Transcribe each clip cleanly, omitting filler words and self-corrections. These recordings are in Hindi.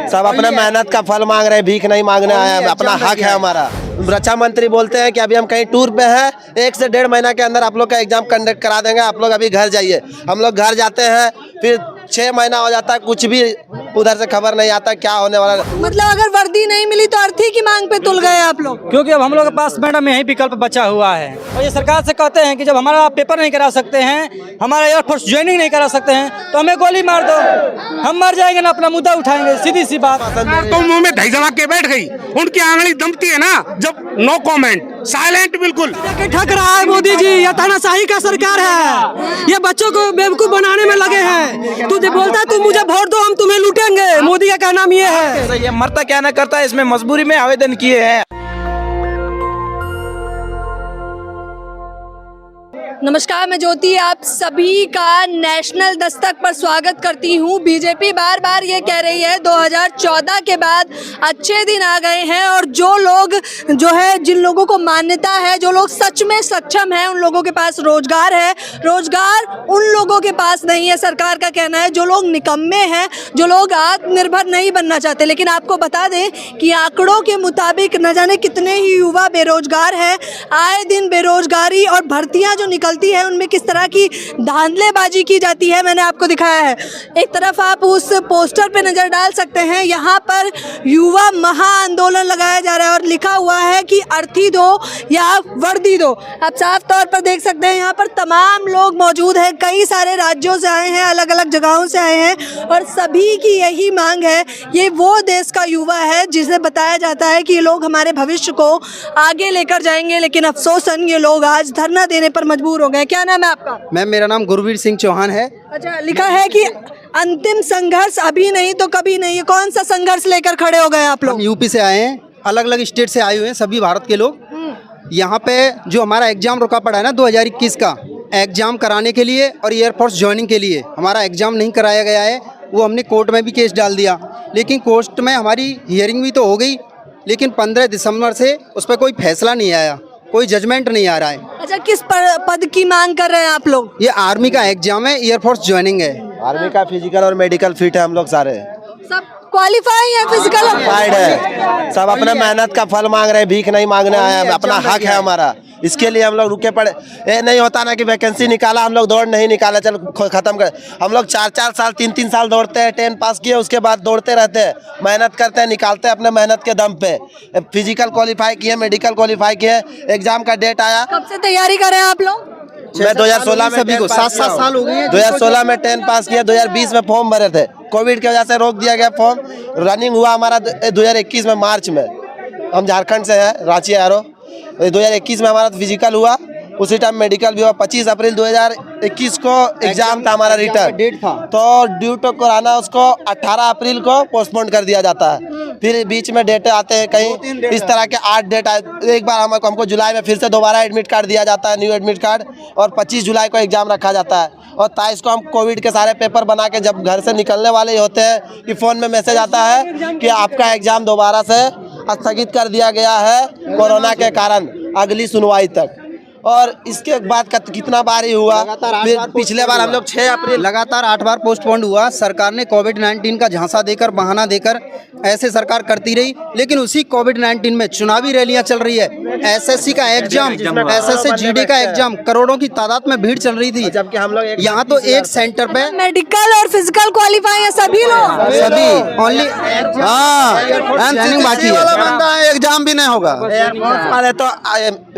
सब अपना मेहनत का फल मांग रहे हैं, भीख नहीं मांगने आए हैं, अपना हक है हमारा। रक्षा मंत्री बोलते हैं कि अभी हम कहीं टूर पे हैं, 1 से 1.5 महीना के अंदर आप लोग का एग्जाम कंडक्ट करा देंगे, आप लोग अभी घर जाइए। हम लोग घर जाते हैं, फिर 6 महीना हो जाता है, कुछ भी उधर से खबर नहीं आता क्या होने वाला। मतलब अगर वर्दी नहीं मिली तो अर्थी की मांग पे तुल गए आप लोग? क्योंकि अब हम लोग के पास मैडम यही विकल्प बचा हुआ है, और ये सरकार से कहते हैं कि जब हमारा पेपर नहीं करा सकते हैं, हमारा एयरफोर्स ज्वाइनिंग नहीं करा सकते हैं, तो हमें गोली मार दो, हम मर जाएंगे ना, अपना मुद्दा उठाएंगे, सीधी सी बात। तो मुंह में दही जमा के बैठ गई, उनकी आंगली दमती है ना, जब नो कमेंट, साइलेंट बिल्कुल। ठग रहा है मोदी जी, ये तानाशाही का सरकार है, ये बच्चों को बेवकूफ बनाने में लगे हैं। तू बोलता है तू मुझे वोट दो, हम तुम्हें लूटेंगे, मोदी का नाम ये है। ये मरता क्या ना करता है, इसमें मजबूरी में आवेदन किए हैं। नमस्कार, मैं ज्योति आप सभी का नेशनल दस्तक पर स्वागत करती हूँ। बीजेपी बार बार ये कह रही है 2014 के बाद अच्छे दिन आ गए हैं, और जो लोग जिन लोगों को मान्यता है, जो लोग सच में सक्षम हैं, उन लोगों के पास रोजगार है। रोजगार उन लोगों के पास नहीं है, सरकार का कहना है, जो लोग निकम्मे हैं, जो लोग आत्मनिर्भर नहीं बनना चाहते। लेकिन आपको बता दें कि आंकड़ों के मुताबिक न जाने कितने ही युवा बेरोजगार हैं। आए दिन बेरोजगारी और भर्तियाँ जो निकलती है उनमें किस तरह की धांधलेबाजी की जाती है, मैंने आपको दिखाया है। एक तरफ आप उस पोस्टर पे नजर डाल सकते हैं, यहाँ पर युवा महा आंदोलन लगाया जा रहा है और लिखा हुआ है कि अर्थी दो या वर्दी दो। आप साफ तौर पर देख सकते हैं यहाँ पर तमाम लोग मौजूद हैं, कई सारे राज्यों से आए हैं, अलग अलग जगहों से आए हैं, और सभी की यही मांग है। ये वो देश का युवा है जिसे बताया जाता है कि ये लोग हमारे भविष्य को आगे लेकर जाएंगे, लेकिन अफसोसन ये लोग आज धरना देने पर मजबूर हो गए। क्या नाम है आपका? मैम, मेरा नाम गुरवीर सिंह चौहान है। अच्छा, लिखा है कि अंतिम संघर्ष अभी नहीं तो कभी नहीं। कौन सा संघर्ष लेकर खड़े हो गए आप लोग? हम यूपी से आए हैं, अलग अलग स्टेट से आए हुए हैं, सभी भारत के लोग। यहाँ पे जो हमारा एग्जाम रुका पड़ा है ना 2021 का, एग्जाम कराने के लिए और एयरफोर्स ज्वाइनिंग के लिए हमारा एग्जाम नहीं कराया गया है। वो हमने कोर्ट में भी केस डाल दिया, लेकिन कोर्ट में हमारी हियरिंग भी तो हो गई, लेकिन 15 दिसंबर से उस पर कोई फैसला नहीं आया, कोई जजमेंट नहीं आ रहा है। अच्छा, किस पद की मांग कर रहे हैं आप लोग? ये आर्मी का एग्जाम है, एयरफोर्स ज्वाइनिंग है। आर्मी का फिजिकल और मेडिकल फिट है, हम लोग सारे सब क्वालिफाई है, फिजिकल क्वालिफाइड है, सब अपना मेहनत का फल मांग रहे हैं, भीख नहीं मांगने आए हैं, अपना हक है हमारा। इसके लिए हम लोग रुके पड़े। ये नहीं होता ना कि वैकेंसी निकाला, हम लोग दौड़ नहीं निकाला, चल खत्म कर। हम लोग 4-4 साल 3-3 साल दौड़ते हैं, 10 पास किए उसके बाद दौड़ते रहते हैं, मेहनत करते हैं, निकालते हैं अपने मेहनत के दम पे। फिजिकल क्वालिफाई किए, मेडिकल क्वालिफाई किए, एग्जाम का डेट आया। कब से तैयारी कर रहे हैं आप लोग? मैं 2016 में सभी को 7-7 साल हो गए हैं। 2016 में 10 पास किया, 2020 में फॉर्म भरे थे, कोविड की वजह से रोक दिया गया फॉर्म। रनिंग हुआ हमारा 2021 में मार्च में, हम झारखंड से हैं, रांची आरो। 2021 में हमारा फिजिकल हुआ, उसी टाइम मेडिकल भी हुआ। 25 अप्रैल 2021 को एग्जाम था हमारा, रिटर्न डेट था, तो ड्यू टू कोरोना उसको 18 अप्रैल को पोस्टपोन कर दिया जाता है। फिर बीच में डेट आते हैं कहीं इस तरह के 8 डेट आए। एक बार हमको जुलाई में फिर से दोबारा एडमिट कार्ड दिया जाता है, न्यू एडमिट कार्ड, और 25 जुलाई को एग्जाम रखा जाता है। और 23 को हम कोविड के सारे पेपर बना के जब घर से निकलने वाले ही होते हैं कि फ़ोन में मैसेज आता है कि आपका एग्जाम दोबारा से स्थगित कर दिया गया है कोरोना के कारण, अगली सुनवाई तक। और इसके बाद कितना बार ही हुआ, फिर पिछले बार हम लोग 6 अप्रैल लगातार 8 बार पोस्टपोन्ड हुआ। सरकार ने कोविड-19 का झांसा देकर, बहाना देकर ऐसे सरकार करती रही, लेकिन उसी कोविड-19 में चुनावी रैलियां चल रही है। एसएससी का एग्जाम, एसएससी जीडी का एग्जाम, करोड़ों की तादाद में भीड़ चल रही थी, जबकि हम लोग यहाँ तो एक सेंटर पे मेडिकल और फिजिकल क्वालिफाई है सभी लोग, सभी ओनली बाकी है, एग्जाम भी नहीं होगा। तो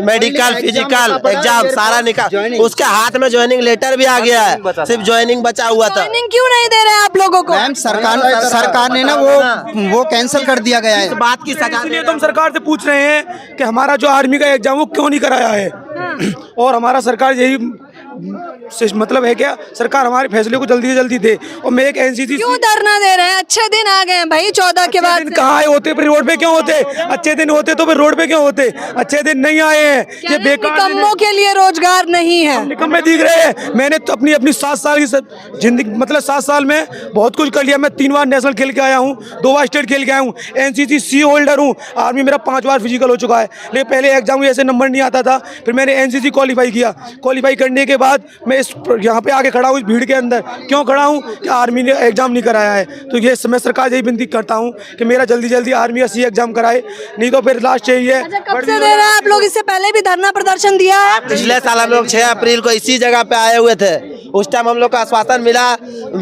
मेडिकल फिजिकल एग्जाम सारा निकाल, उसके हाथ में ज्वाइनिंग लेटर भी आ गया है, सिर्फ ज्वाइनिंग बचा हुआ था। ज्वाइनिंग क्यों नहीं दे रहे हैं आप लोगों को? मैम, सरकार ने ना वो कैंसिल कर दिया गया है। इस बात की सजा, इसलिए तो हम सरकार से पूछ रहे हैं कि हमारा जो आर्मी का एग्जाम वो क्यों नहीं कराया है। और हमारा सरकार यही मतलब है क्या, सरकार हमारे फैसले को जल्दी से जल्दी दे। और मैं एक एनसीसी क्यों धरना दे रहे हैं? अच्छे दिन आ गए हैं भाई, 14 के बाद कहाँ होते, फिर रोड पे क्यों होते? अच्छे दिन होते तो फिर रोड पे क्यों होते? अच्छे दिन नहीं आए हैं, ये बेकार निकम्मों के लिए रोजगार नहीं है। निकम्मे दिख रहे हैं। मैंने तो अपनी 7 साल की जिंदगी, मतलब 7 साल में बहुत कुछ कर लिया। मैं 3 बार नेशनल खेल के आया हूँ, 2 बार स्टेट खेल के आया हूँ, एनसीसी सी होल्डर हूँ, आर्मी मेरा 5 बार फिजिकल हो चुका है। लेकिन पहले एग्जाम में ऐसे नंबर नहीं आता था, फिर मैंने एनसीसी क्वालिफाई किया। क्वालिफाई करने के बाद मैं मैं इस यहाँ पे आके खड़ा हूँ इस भीड़ के अंदर क्यों खड़ा हूँ कि आर्मी ने एग्जाम नहीं कराया है। तो ये मैं सरकार से यही विनती करता हूँ कि मेरा जल्दी जल्दी आर्मी अस्सी एग्जाम कराए, नहीं तो फिर लास्ट यही है। अच्छा, कब से दे रहे हैं आप लोग? इससे पहले भी धरना प्रदर्शन दिया है? पिछले साल हम लोग 6 अप्रैल को इसी जगह पे आए हुए थे। उस टाइम हम लोग को आश्वासन मिला,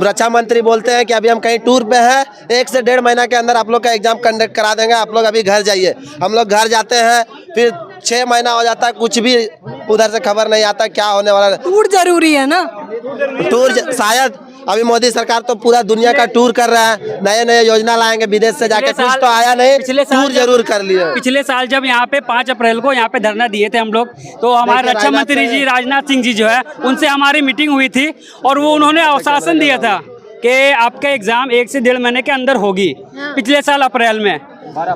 रक्षा मंत्री बोलते हैं कि अभी हम कहीं टूर पे हैं, 1 से 1.5 महीना के अंदर आप लोग का एग्जाम कंडक्ट करा देंगे, आप लोग अभी घर जाइए। हम लोग घर जाते हैं, फिर 6 महीना हो जाता है, कुछ भी उधर से खबर नहीं आता क्या होने वाला है। टूर जरूरी है ना? शायद अभी मोदी सरकार तो पूरा दुनिया का टूर कर रहा है, नए नए योजना लाएंगे विदेश से जाके, कुछ तो आया नहीं, टूर जरूर कर लिए। पिछले साल जब यहाँ पे 5 अप्रैल को यहाँ पे धरना दिए थे हम लोग, तो हमारे रक्षा मंत्री जी राजनाथ सिंह जी जो है उनसे हमारी मीटिंग हुई थी और वो उन्होंने आश्वासन दिया था कि आपका एग्जाम 1 से 1.5 महीने के अंदर होगी। पिछले साल अप्रैल में,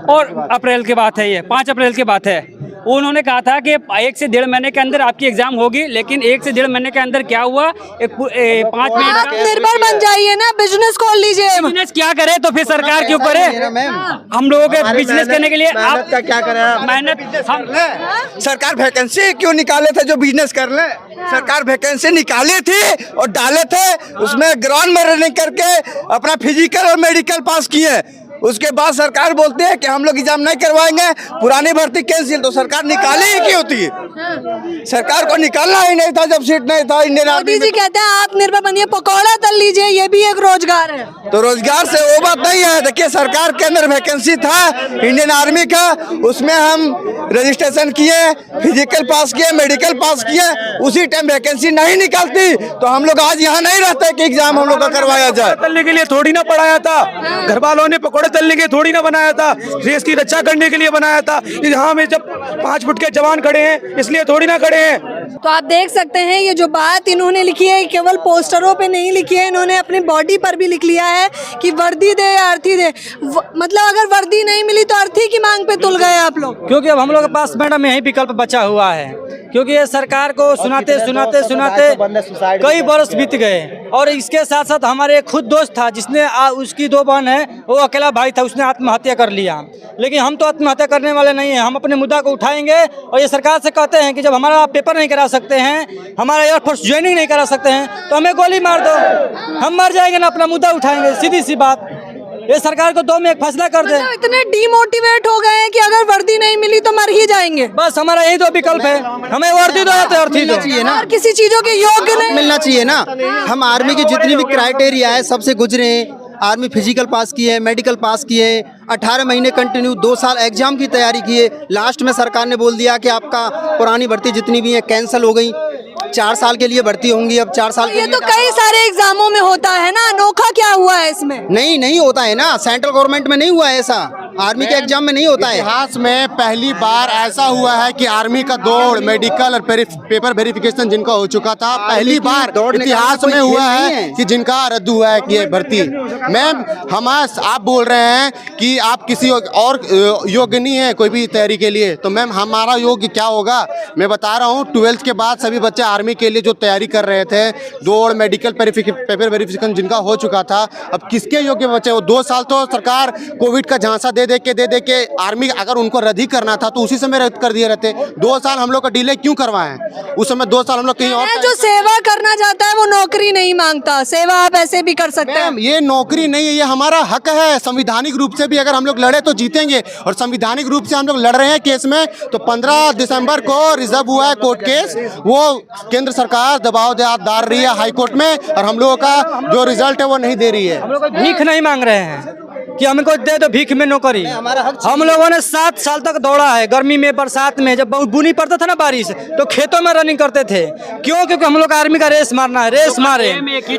और अप्रैल की बात है, ये 5 अप्रैल की बात है। उन्होंने कहा था कि 1 से 1.5 महीने के अंदर आपकी एग्जाम होगी, लेकिन 1 से 1.5 महीने के अंदर क्या हुआ, 5 मिनट आत्मनिर्भर बन जाइए ना, बिजनेस खोल लीजिए। बिजनेस क्या करे तो फिर सरकार क्यों करे? हम लोगों के बिजनेस करने के लिए आप का क्या करें? मेहनत हम सरकार वैकेंसी क्यों निकाले थे जो बिजनेस कर ले? सरकार वैकेंसी निकाली थी और डाले थे, उसमें ग्राउंड में रनिंग करके अपना फिजिकल और मेडिकल पास किए। उसके बाद सरकार बोलती है कि हम लोग एग्जाम नहीं करवाएंगे, पुरानी भर्ती कैंसिल। तो सरकार निकाली ही क्यों थी? सरकार को निकालना ही नहीं था जब सीट नहीं था इंडियन आर्मी मोदी जी कहते हैं आत्मनिर्भर बनिए, पकौड़ा तल लीजिए, ये भी एक रोजगार है। तो रोजगार से वो बात नहीं है। देखिए सरकार के अंदर वैकेंसी था इंडियन आर्मी का, उसमें हम रजिस्ट्रेशन किए, फिजिकल पास किए, मेडिकल पास किए, उसी टाइम वैकेंसी नहीं निकलती तो हम लोग आज यहाँ नहीं रहते कि एग्जाम हम लोग का करवाया जाए। तलने के लिए थोड़ी ना पढ़ाया था, घर वालों ने पकौड़े तलने के थोड़ी ना बनाया था, देश की रक्षा करने के लिए बनाया था। यहाँ में जब 5 फुट के जवान खड़े हैं इसलिए थोड़ी ना खड़े हैं। तो आप देख सकते हैं ये जो बात इन्होंने लिखी है केवल पोस्टरों पे नहीं लिखी है, इन्होंने अपनी बॉडी पर भी लिख लिया है कि वर्दी दे या अर्थी दे। मतलब अगर वर्दी नहीं मिली तो अर्थी की मांग पे तुल गए आप लोग। क्योंकि अब हम लोग के पास मैडम यही विकल्प बचा हुआ है, क्योंकि ये सरकार को सुनाते सुनाते सुनाते कई बरस बीत गए। और इसके साथ साथ हमारे खुद दोस्त था जिसने उसकी 2 बहन है, वो अकेला भाई था, उसने आत्महत्या कर लिया। लेकिन हम तो आत्महत्या करने वाले नहीं हैं, हम अपने मुद्दा को उठाएंगे। और ये सरकार से कहते हैं कि जब हमारा पेपर नहीं करा सकते हैं, हमारा एयरफोर्स ज्वाइनिंग नहीं करा सकते हैं, तो हमें गोली मार दो, हम मर जाएंगे ना, अपना मुद्दा उठाएंगे। सीधी सी बात, ये सरकार को 2 में एक फैसला कर दे। मतलब इतने डिमोटिवेट हो गए हैं कि अगर वर्दी नहीं मिली तो मर ही जाएंगे। बस हमारा यही 2 विकल्प है, हमें वर्दी दो या तो अर्थी दो। चाहिए ना, और किसी चीजों के योग्य नहीं मिलना चाहिए ना। हम आर्मी की जितनी भी क्राइटेरिया है सबसे गुजरे हैं। आर्मी फिजिकल पास किए, मेडिकल पास किए, 18 महीने कंटिन्यू 2 साल एग्जाम की तैयारी किए। लास्ट में सरकार ने बोल दिया कि आपका पुरानी भर्ती जितनी भी है कैंसिल हो गई, 4 साल के लिए भर्ती होंगी। अब 4 साल के ये लिए तो कई सारे एग्जामों में होता है ना, अनोखा क्या हुआ है इसमें? नहीं होता है ना, सेंट्रल गवर्नमेंट में नहीं हुआ है ऐसा, आर्मी के एग्जाम में नहीं होता है। इतिहास में पहली बार ऐसा हुआ है कि आर्मी का दौड़, मेडिकल और पेपर वेरिफिकेशन जिनका हो चुका था, पहली बार इतिहास में हुआ है कि जिनका रद्द हुआ है कि ये भर्ती। मैम आप बोल रहे हैं कि आप किसी और योग्य नहीं है कोई भी तैयारी के लिए, तो मैम हमारा योग्य क्या होगा? मैं बता रहा हूँ 12th के बाद सभी बच्चे आर्मी के लिए जो तैयारी कर रहे थे, दौड़, मेडिकल, पेपर वेरिफिकेशन जिनका हो चुका था, अब किसके योग्य बच्चे? वो 2 साल तो सरकार कोविड का झांसा दे दे के आर्मी अगर उनको रद्द ही करना था तो उसी समय रद्द कर दिए रहते। 2 साल हम लोग का डिले क्यों करवाएं? उस समय 2 साल हम लोग कहीं और। जो सेवा करना चाहता है वो नौकरी नहीं मांगता, सेवा आप ऐसे भी कर सकते हैं। ये नौकरी नहीं है, ये हमारा हक है। संविधानिक रूप से भी अगर हम लोग लड़े तो जीतेंगे, और संविधानिक रूप से हम लोग लड़ रहे हैं केस में। तो 15 दिसंबर को रिजर्व हुआ है कोर्ट केस, वो केंद्र सरकार दबाव डाल रही है हाई कोर्ट में, और हम लोगों का जो रिजल्ट है वो नहीं दे रही है। हम लोग भीख नहीं मांग रहे हैं कि हमको दे दो भीख में नौकरी। हम लोगों ने 7 साल तक दौड़ा है, गर्मी में, बरसात में, जब बहुत बुनी पड़ता था ना बारिश, तो खेतों में रनिंग करते थे। क्यों? क्योंकि हम लोग आर्मी का रेस मारना है, रेस मारे।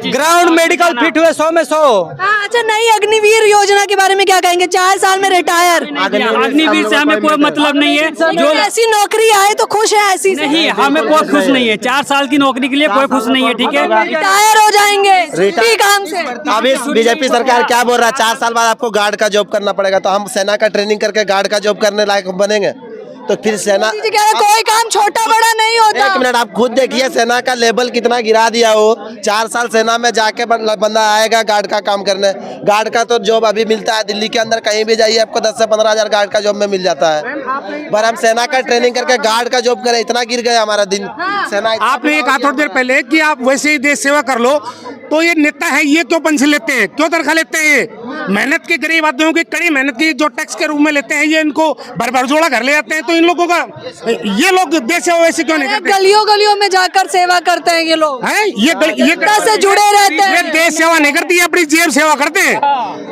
ग्राउंड मेडिकल फिट हुए 100 में 100। अच्छा, नई अग्निवीर योजना के बारे में क्या कहेंगे? 4 साल में रिटायर। अग्निवीर से हमें कोई मतलब नहीं है, जो ऐसी नौकरी आए तो खुश है, ऐसी नहीं, हमें कोई खुश नहीं है। 4 साल की नौकरी के लिए कोई खुश नहीं है, ठीक है? रिटायर हो जाएंगे इसी काम से। अभी बीजेपी सरकार क्या बोल रहा है, 4 साल बाद आपको गार्ड का जॉब करना पड़ेगा। तो हम सेना का ट्रेनिंग करके गार्ड का जॉब करने लायक बनेंगे? तो फिर सेना मोदी जी कह रहे हैं, कोई काम छोटा बड़ा नहीं होता। एक मिनट, आप खुद देखिए सेना का लेवल कितना गिरा दिया हो। 4 साल सेना में जाके बंदा आएगा गार्ड का काम करने। गार्ड का तो जॉब अभी मिलता है दिल्ली के अंदर, कहीं भी जाइए आपको 10 से 15 हजार गार्ड का जॉब में मिल जाता है। पर हम सेना का ट्रेनिंग करके गार्ड का जॉब करें, इतना गिर गया हमारा दिन। सेना आपने कहा थोड़ी देर पहले कि आप वैसे ही देश सेवा कर लो, तो ये नेता है ये क्यों पेंशन लेते हैं, क्यों तनख्वाह लेते हैं? ये मेहनत के गरीब आदमियों की कड़ी मेहनत की जो टैक्स के रूप में लेते हैं, ये इनको भर जोड़ा घर ले जाते हैं। तो इन लोगों का ये लोग देश सेवा वैसे क्यों नहीं करते? गलियों गलियों में जाकर सेवा करते हैं ये लोग, हैं? ये से जुड़े रहते ये हैं। देश सेवा नहीं करती, ये अपनी जेब सेवा करते हैं।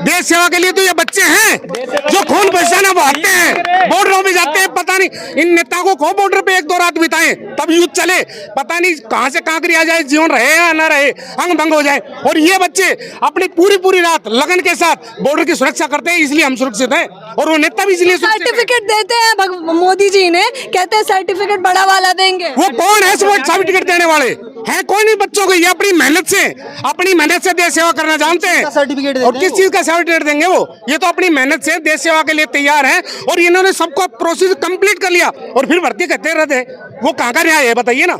देश सेवा के लिए तो ये बच्चे हैं जो खून पसीना बहाते हैं, बॉर्डरों में जाते हैं। पता नहीं इन नेताओं को कहो बॉर्डर पे 1-2 रात बिताएं तब युद्ध चले, पता नहीं कहां से कांकरी आ जाए, जीवन रहे या ना रहे, अंग भंग हो जाए। और ये बच्चे अपनी पूरी रात लगन के साथ बॉर्डर की सुरक्षा करते हैं, इसलिए हम सुरक्षित हैं और वो नेता भी इसलिए सर्टिफिकेट देते हैं मोदी जी ने, कहते हैं सर्टिफिकेट बड़ा वाला देंगे। वो कौन है सर्टिफिकेट देने वाले हैं? कोई नहीं बच्चों को, ये अपनी मेहनत से देश सेवा करना जानते हैं। सर्टिफिकेट और किस चीज का सर्टिफिकेट देंगे वो? ये तो अपनी मेहनत से देश सेवा के लिए तैयार हैं और इन्होंने सबको प्रोसेस कंप्लीट कर लिया और फिर भर्ती करते रहते। वो कहाँ का न्याय है बताइए ना,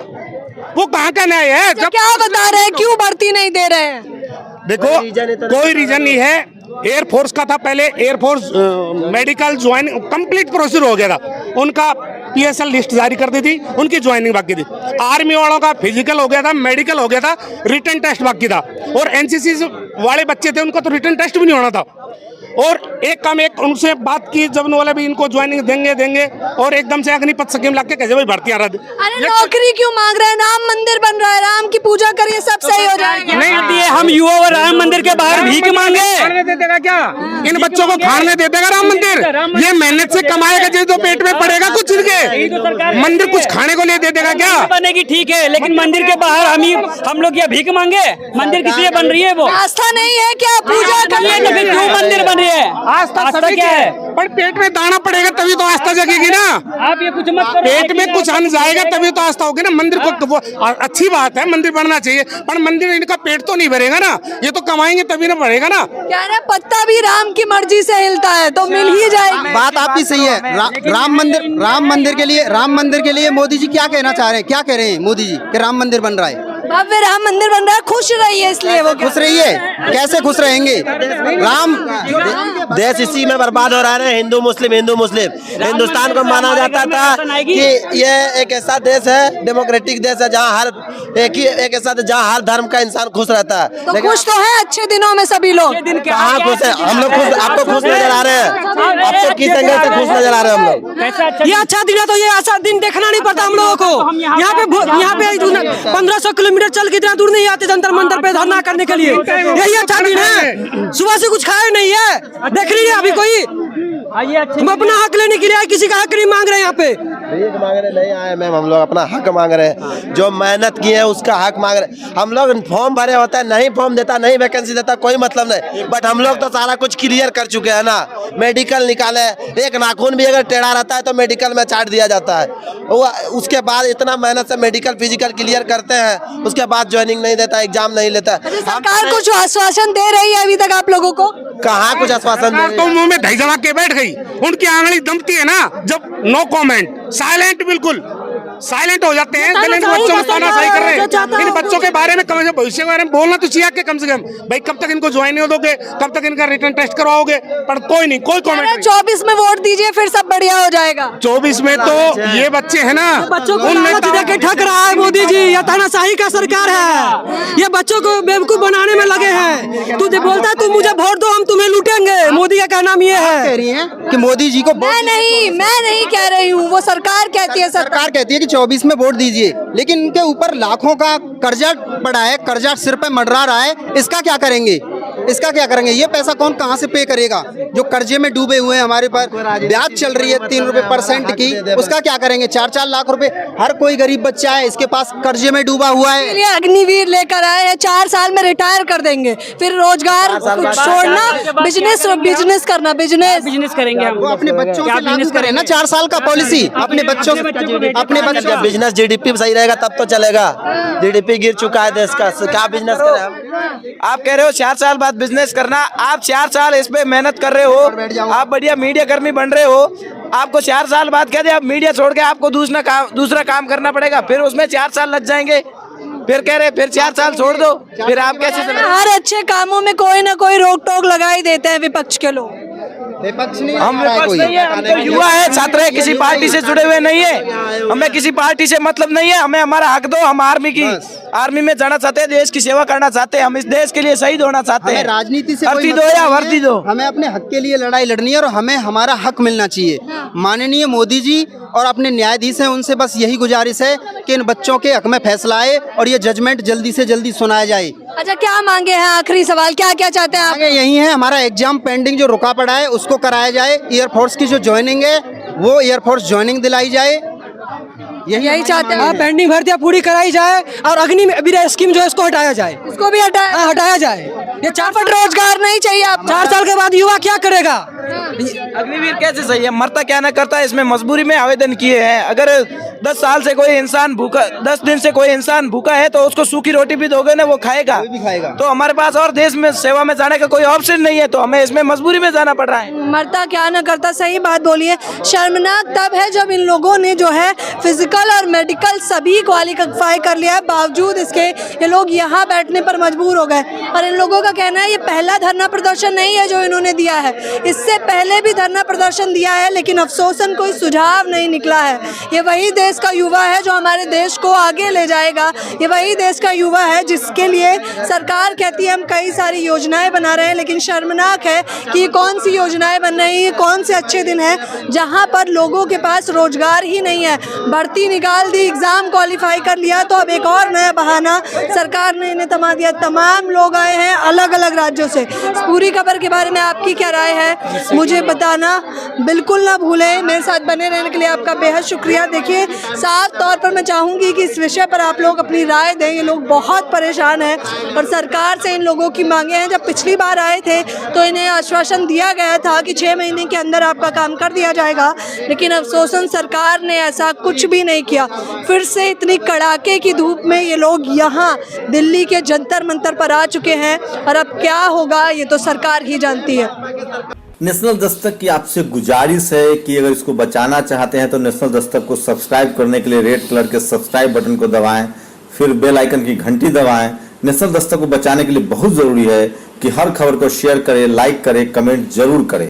वो कहाँ का न्याय है? तो क्या बता रहे हैं, क्यों भर्ती नहीं दे रहे हैं? देखो कोई रीजन नहीं है। एयरफोर्स का था पहले, air force medical join complete procedure हो गया था, उनका PSL लिस्ट जारी कर दी थी, उनकी ज्वाइनिंग बाकी थी। आर्मी वालों का फिजिकल हो गया था, मेडिकल हो गया था, रिटन टेस्ट बाकी था। और NCC वाले बच्चे थे, उनका तो रिटन टेस्ट भी नहीं होना था। और एक उनसे बात की जब वाले भी इनको ज्वाइनिंग देंगे और एकदम से अग्निपथ स्कीम लाके कैसे भाई भर्ती आ रहा है। अरे नौकरी क्यों मांग रहे हैं? राम मंदिर बन रहा है, राम की पूजा करिए, सब सही हो जाएगा। नहीं दिए हम युवा और राम मंदिर के बाहर भीख मांगे, दे देगा क्या? इन बच्चों को खाने दे देगा राम मंदिर? ये मेहनत से कमाएगा जो तो पेट में पड़ेगा कुछ इनके, मंदिर कुछ खाने को ले दे देगा क्या? बनेगी ठीक है, लेकिन मंदिर के बाहर हम लोग ये भीख मांगे? मंदिर किस लिए बन रही है? वो आस्था नहीं है क्या? पूजा करिए, तो फिर क्यों मंदिर बन रही है? आस्था क्या है? पर पेट में दाना पड़ेगा तभी तो आस्था जगेगी ना। आप ये कुछ मत करो, पेट में कुछ अन्न जाएगा तभी तो आस्था होगी ना। मंदिर को वो अच्छी बात है, मंदिर बनना चाहिए, पर मंदिर इनका पेट तो नहीं भरेगा ना, ये तो कमाएंगे तभी ना बढ़ेगा ना। क्या रहे, पत्ता भी राम की मर्जी से हिलता है तो मिल ही जाएगी। बात आपकी सही है। राम मंदिर के लिए मोदी जी क्या कहना चाह रहे हैं, क्या कह रहे हैं मोदी जी कि राम मंदिर बन रहा है? भव्य राम मंदिर बन रहा है, खुश रहिए, इसलिए वो खुश रहिए। कैसे खुश रहेंगे? देश इसी में बर्बाद हो रहा है। हिंदू मुस्लिम हिंदुस्तान को माना जाता था कि ये एक ऐसा देश है, डेमोक्रेटिक देश है, जहाँ एक ऐसा जहाँ हर धर्म का इंसान खुश रहता है। तो खुश तो है अच्छे दिनों में सभी लोग। कहाँ खुश है? हम लोग खुश, आपको खुश नजर आ रहे हैं? आपको किस एंगल से खुश नजर आ रहे हैं हम लोग? ये अच्छा दिन है तो ये ऐसा दिन देखना नहीं पड़ता हम लोगों को। यहाँ पे 1500 किलोमीटर चल के इतना दूर नहीं आते जंतर मंतर पे धरना करने के लिए। यही अच्छा दिन है। सुबह से कुछ खाया नहीं है, देख लीजिए अभी कोई। हम अपना हक लेने के लिए किसी का हक नहीं मांग रहे हैं। यहाँ पे भीख मांगने नहीं आए मैम, हम लोग अपना हक मांग रहे हैं। जो मेहनत किए हैं उसका हक मांग रहे हैं। हम लोग फॉर्म भरे होता है, नहीं फॉर्म देता, नहीं वैकेंसी देता, कोई मतलब नहीं, बट हम लोग तो सारा कुछ क्लियर कर चुके हैं ना। मेडिकल निकाले, एक नाखून भी अगर टेढ़ा रहता है तो मेडिकल में चाट दिया जाता है। वो उसके बाद इतना मेहनत से मेडिकल फिजिकल क्लियर करते हैं, उसके बाद ज्वाइनिंग नहीं देता, एग्जाम नहीं लेता। सरकार कुछ आश्वासन दे रही है अभी तक आप लोगों को? कहाँ कुछ आश्वासन दे रही है? तो मुंह में दही जमा के बैठ गई, उनकी आंगली दमती है ना जब नो कमेंट, साइलेंट, बिल्कुल साइलेंट हो जाते हैं। बच्चों को ताना सही कर रहे हैं। इन बच्चों के बारे में कम से भविष्य के बारे में बोलना तो चाहिए कि कम से कम भाई कब तक इनको ज्वाइन नहीं दोगे, कब तक इनका रिटर्न टेस्ट करवाओगे, पर कोई नहीं, कोई कमेंट नहीं। 24 में वोट दीजिए फिर सब बढ़िया हो जाएगा। 24 में तो ये बच्चे है ना, बच्चों को लालच देके ठग रहा है मोदी जी। ये तानाशाही का सरकार है, ये बच्चों को बेवकूफ बनाने में लगे हैं। तू बोलता है तू मुझे वोट दो, हम तुम्हें लूटेंगे। मोदी का कहना ये है। कह रही हैं कि मोदी जी को मैं नहीं कह रही हूँ, वो सरकार कहती है। सरकार कहती है कि 24 में वोट दीजिए, लेकिन इनके ऊपर लाखों का कर्जा पड़ा है, कर्जा सिर पे मंडरा रहा है। इसका क्या करेंगे? ये पैसा कौन कहाँ से पे करेगा? जो कर्जे में डूबे हुए हैं, हमारे पर ब्याज चल रही है 3% की, उसका क्या करेंगे? 4-4 लाख रुपए हर कोई गरीब बच्चा है इसके पास कर्जे में डूबा हुआ है। इसलिए अग्निवीर लेकर आए हैं, 4 साल में रिटायर कर देंगे, फिर रोजगार छोड़ना, बिजनेस करना, बिजनेस करेंगे हम। वो अपने बच्चों से लागू करें ना 4 साल का पॉलिसी, अपने बच्चों बिजनेस GDP सही रहेगा तब तो चलेगा। GDP गिर चुका है देश का, क्या बिजनेस करें हम? आप कह रहे हो 4 साल बाद बिजनेस करना। आप 4 साल इस पे मेहनत कर रहे हो, आप बढ़िया मीडिया कर्मी बन रहे हो, आपको 4 साल बाद कहते आप मीडिया छोड़ के आपको दूसरा काम करना पड़ेगा, फिर उसमें 4 साल लग जाएंगे, फिर कह रहे फिर 4 साल छोड़ दो, फिर आप कैसे चलेंगे? हर अच्छे कामों में कोई ना कोई रोक टोक लगा ही देते हैं विपक्ष के लोग। विपक्ष नहीं हम विपक्ष नहीं है, हम तो युवा है, छात्र है, किसी पार्टी से जुड़े हुए नहीं है, हमें किसी पार्टी से मतलब नहीं है, हमें हमारा हक दो। हम आर्मी में जाना चाहते हैं, देश की सेवा करना चाहते हैं, हम इस देश के लिए शहीद होना चाहते हैं। राजनीति से भर्ती दो या वर्दी दो, हमें अपने हक के लिए लड़ाई लड़नी है और हमें हमारा हक मिलना चाहिए। माननीय मोदी जी और अपने न्यायाधीश हैं, उनसे बस यही गुजारिश है कि इन बच्चों के हक में फैसला आए और ये जजमेंट जल्दी से जल्दी सुनाया जाए। अच्छा, क्या मांगे हैं? आखिरी सवाल, क्या क्या चाहते हैं आप? आगे यही है, हमारा एग्जाम पेंडिंग जो रुका पड़ा है उसको कराया जाए, एयरफोर्स की जो ज्वाइनिंग है वो एयरफोर्स ज्वाइनिंग दिलाई जाए, यही चाहते हैं। पेंडिंग भर्तियां पूरी कराई जाए और अग्निवीर स्कीम जो है इसको हटाया जाए, उसको भी हटाया जाए। ये 4 फट रोजगार नहीं चाहिए आप? 4 साल के बाद युवा क्या करेगा? अग्निवीर कैसे सही है? मरता क्या ना करता, इसमें मजबूरी में आवेदन किए हैं। अगर 10 साल से कोई इंसान भूखा, 10 दिन से कोई इंसान भूखा है तो उसको सूखी रोटी भी दोगे ना, वो खाएगा। तो हमारे पास और देश में सेवा में जाने का कोई ऑप्शन नहीं है, तो हमें इसमें मजबूरी में जाना पड़ रहा है। मरता क्या ना करता, सही बात बोलिए। शर्मनाक तब है जब इन लोगों ने जो है फिजिकल और मेडिकल सभी क्वालिफाई कर लिया है, बावजूद इसके ये लोग यहाँ बैठने पर मजबूर हो गए। और इन लोगों का कहना है ये पहला धरना प्रदर्शन नहीं है जो इन्होंने दिया है, इससे पहले भी धरना प्रदर्शन दिया है, लेकिन अफसोसन कोई सुझाव नहीं निकला है। ये वही देश का युवा है जो हमारे देश को आगे ले जाएगा, ये वही देश का युवा है जिसके लिए सरकार कहती है हम कई सारी योजनाएं बना रहे हैं, लेकिन शर्मनाक है कि ये कौन सी योजनाएं बन रही हैं, कौन से अच्छे दिन हैं जहां पर लोगों के पास रोजगार ही नहीं है। भर्ती निकाल दी, एग्जाम क्वालिफाई कर लिया, तो अब एक और नया बहाना सरकार ने इन्हें थमा दिया। तमाम लोग आए हैं अलग अलग राज्यों से। इस पूरी खबर के बारे में आपकी क्या राय है मुझे बताना बिल्कुल ना भूलें। मेरे साथ बने रहने के लिए आपका बेहद शुक्रिया। देखिए, साफ तौर पर मैं चाहूँगी कि इस विषय पर आप लोग अपनी राय दें। ये लोग बहुत परेशान हैं और सरकार से इन लोगों की मांगे हैं। जब पिछली बार आए थे तो इन्हें आश्वासन दिया गया था कि 6 महीने के अंदर आपका काम कर दिया जाएगा, लेकिन अफसोसन सरकार ने ऐसा कुछ भी नहीं किया। फिर से इतनी कड़ाके की धूप में ये लोग यहाँ दिल्ली के जंतर मंतर पर आ चुके हैं और अब क्या होगा ये तो सरकार ही जानती है। नेशनल दस्तक की आपसे गुजारिश है कि अगर इसको बचाना चाहते हैं तो नेशनल दस्तक को सब्सक्राइब करने के लिए रेड कलर के सब्सक्राइब बटन को दबाएं, फिर बेल आइकन की घंटी दबाएं। नेशनल दस्तक को बचाने के लिए बहुत जरूरी है कि हर खबर को शेयर करें, लाइक करें, कमेंट जरूर करें।